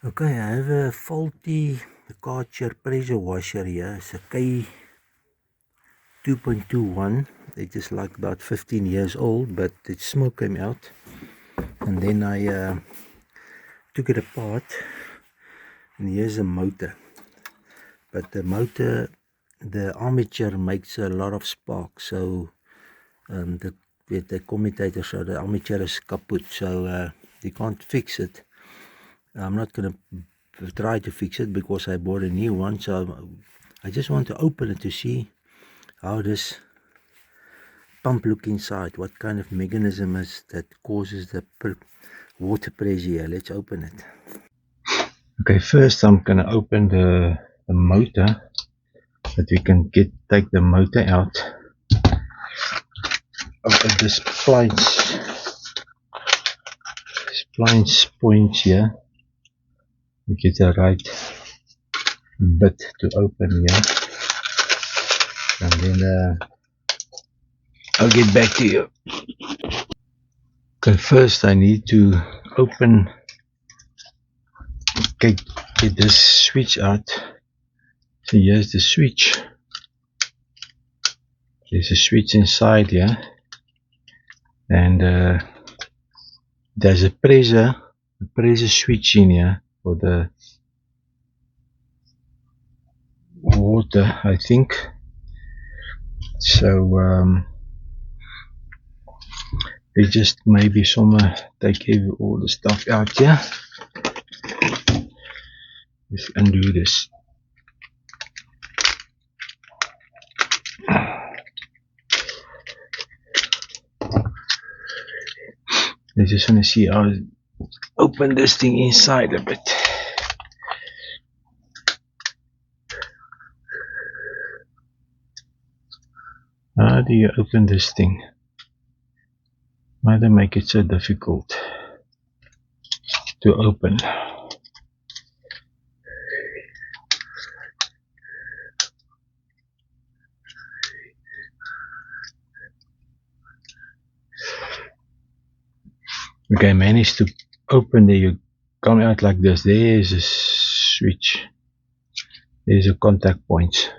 Okay, I have a faulty Karcher pressure washer here. It's a K2.21. It is like about 15 years old, but the smoke came out. And then I took it apart, and here's a motor. But the motor, the armature makes a lot of spark, so the commentator said the armature is kaput, so you can't fix it. I'm not going to try to fix it because I bought a new one, so I just want to open it to see how this pump look inside, what kind of mechanism is that causes the water pressure here. Let's open it. Okay, first I'm going to open the motor, that we can take the motor out of this splines point here. We get the right bit to open here, and then I'll get back to you. Okay, first I need to get this switch out. So here's the switch. There's a switch inside here, and there's a pressure switch in here for the water, I think. So they just maybe somewhere they gave all the stuff out here. Let's undo this. I just want to see how I open this thing inside a bit. How do you open this thing? Why do they make it so difficult to open? Okay, managed to open there. You come out like this. There's a switch. There's a contact point.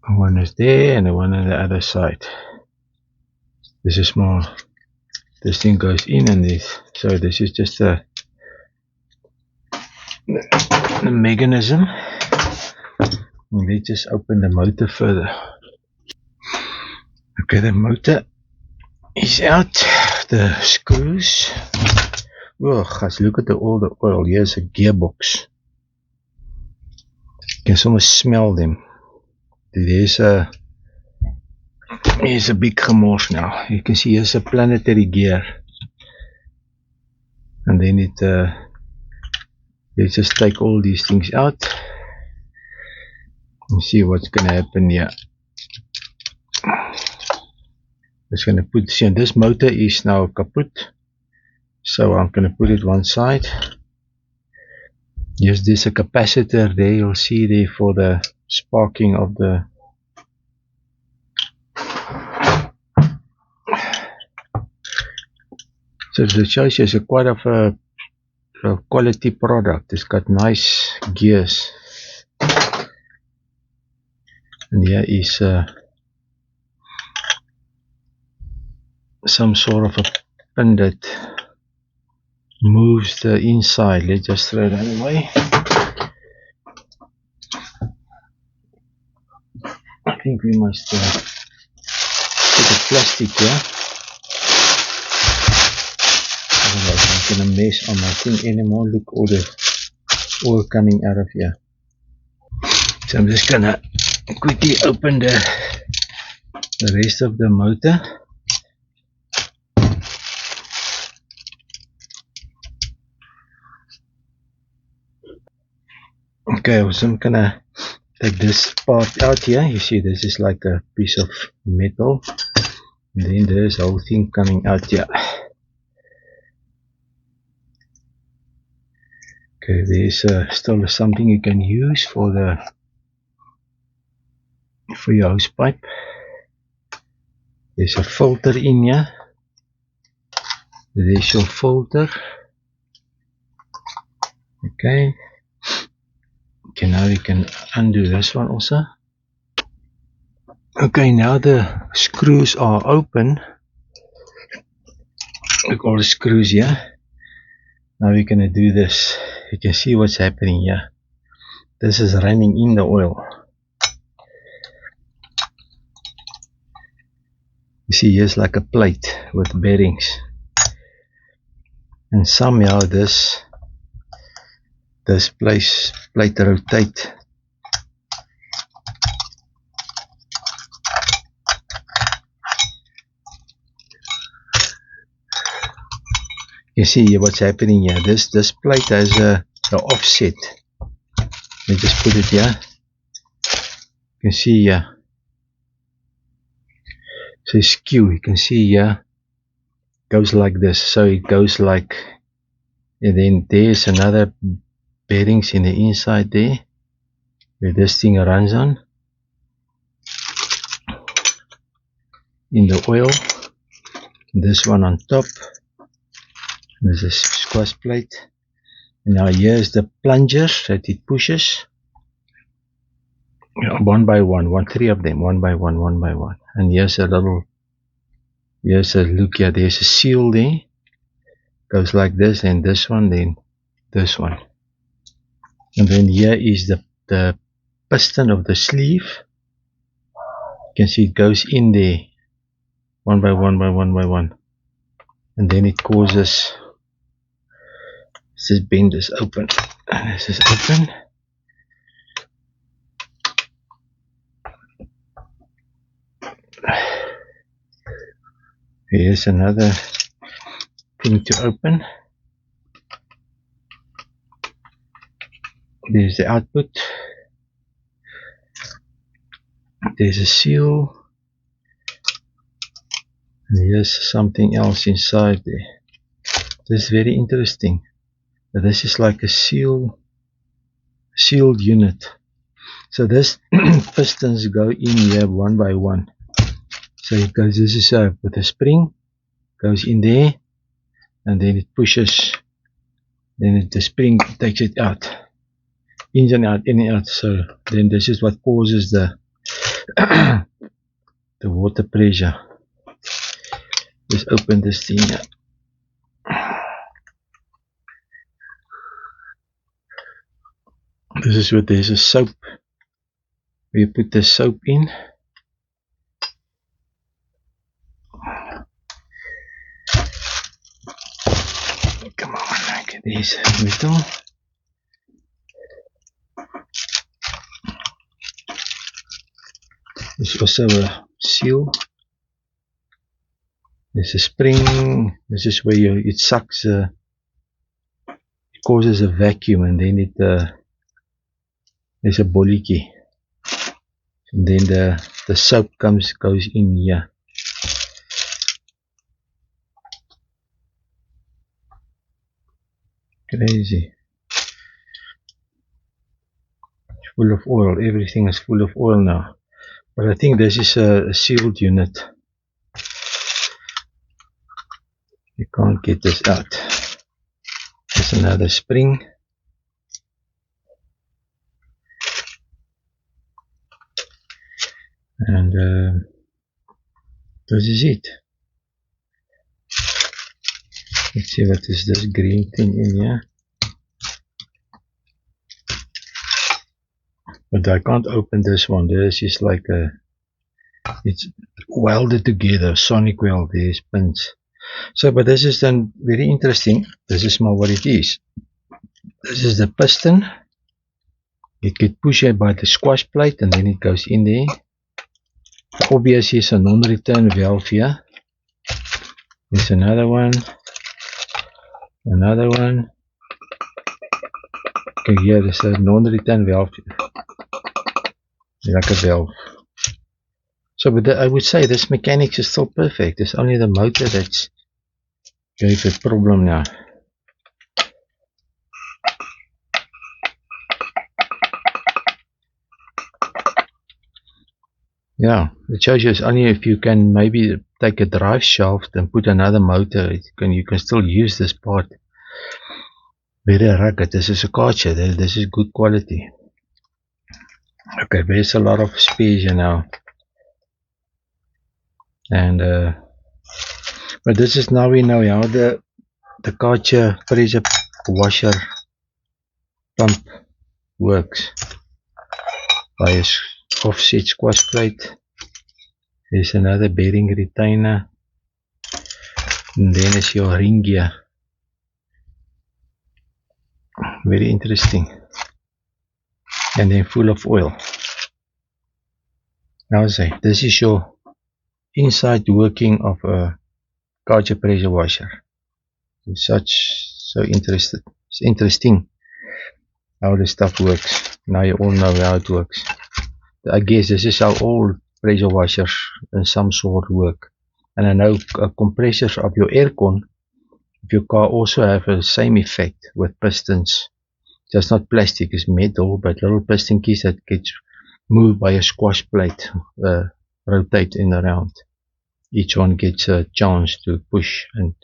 One is there and the one on the other side. This is small. This thing goes in and this. So this is just the mechanism. And let's just open the motor further. Okay, the motor is out. The screws. Oh, guys, look at all the oil. Here's a gearbox. You can almost smell them. Here's a big gemors now. You can see here's a planetary gear. And then let's just take all these things out and see what's going to happen here. Just going to see, this motor is now kaput, so I'm going to put it one side. Yes, there's a capacitor there, you'll see there for the sparking of the so it shows you it's quite of a quality product. It's got nice gears, and here is some sort of a pin that moves the inside. Let's just throw that away. I think we must put the plastic here. Otherwise I'm gonna mess on my thing anymore. Look, all the oil coming out of here. So I'm just gonna quickly open the rest of the motor. Okay, so I'm gonna take this part out here. You see this is like a piece of metal, and then there's the whole thing coming out here. Okay, there's still something you can use for your hose pipe. There's a filter in here. There's your filter. Okay, now we can undo this one also. Okay, now the screws are open. Look, all the screws here. Now we're gonna do this. You can see what's happening here. This is running in the oil. You see, here's like a plate with bearings, and somehow this plate rotate. You see what's happening here. This plate has a offset. Let me just put it here. You can see here. So skew. You can see here. Goes like this. So it goes like, and then there's another bearings in the inside there, where this thing runs on. In the oil. This one on top. There's a squash plate. And now here's the plungers that it pushes. One by one, three of them, one by one. And here's a look here, there's a seal there. Goes like this, and this one, then this one. And then here is the piston of the sleeve. You can see it goes in there, one by one. And then it causes this bend is open. And this is open. Here's another thing to open. There's the output. There's a seal. And here's something else inside there. This is very interesting. But this is like a sealed unit. So this pistons go in here one by one. So it goes, this is with a spring, goes in there, and then it pushes, then the spring takes it out, in and out. So then this is what causes the the water pressure. Just open this thing up. This is where there's a soap. We put the soap in. Come on, look at this metal. There's also a seal. There's a spring. This is where it sucks. It causes a vacuum, and then it there's a bollicky. And then the soap goes in here. Crazy. It's full of oil. Everything is full of oil now. But I think this is a sealed unit. You can't get this out. There's another spring. And this is it. Let's see what is this green thing in here. But I can't open this one. This is like it's welded together, sonic weld. There's pins. So, but this is then very interesting. This is more what it is. This is the piston. It get pushed by the squash plate, and then it goes in there. Obviously, it's a non-return valve here. There's another one. Another one. Okay, here there's a non-return valve. Like a valve. So, but I would say this mechanics is still perfect. It's only the motor that's gave a problem now. Yeah, it shows you it's only if you can maybe take a drive shaft and put another motor, you can still use this part. Very rugged. This is a Karcher. This is good quality. Okay, there's a lot of space here now. And but this is now we know how the Karcher pressure washer pump works. By a offset squash plate. There's another bearing retainer. And then is your ring gear. Very interesting. And then full of oil. Now I say, this is your inside working of a Karcher pressure washer. It's so interested. It's interesting how this stuff works. Now you all know how it works. I guess this is how all pressure washers in some sort work. And I know compressors of your aircon of your car also have the same effect with pistons. Just not plastic, it's metal, but little piston keys that gets moved by a squash plate, rotate in around. Each one gets a chance to push and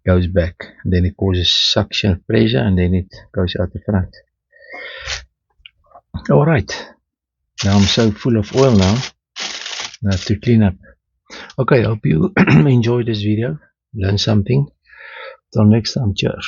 goes back. And then it causes suction pressure and then it goes out the front. Alright, now I'm so full of oil now. I have to clean up. Okay, hope you enjoyed this video, learn something. Till next time, cheers.